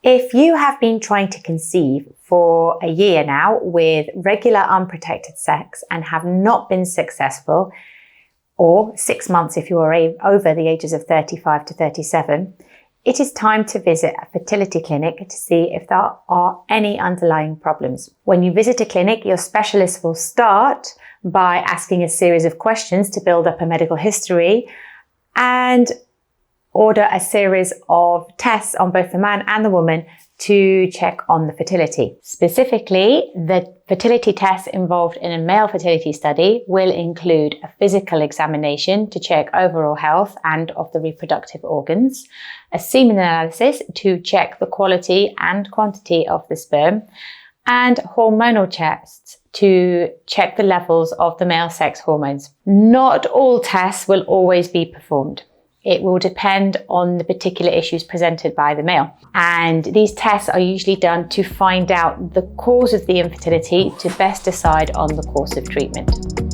If you have been trying to conceive for a year now with regular unprotected sex and have not been successful, or 6 months if you are over the ages of 35 to 37, it is time to visit a fertility clinic to see if there are any underlying problems. When you visit a clinic, your specialist will start by asking a series of questions to build up a medical history and order a series of tests on both the man and the woman to check on the fertility. Specifically, the fertility tests involved in a male fertility study will include a physical examination to check overall health and of the reproductive organs, a semen analysis to check the quality and quantity of the sperm, and hormonal tests to check the levels of the male sex hormones. Not all tests will always be performed. It will depend on the particular issues presented by the male. And these tests are usually done to find out the cause of the infertility to best decide on the course of treatment.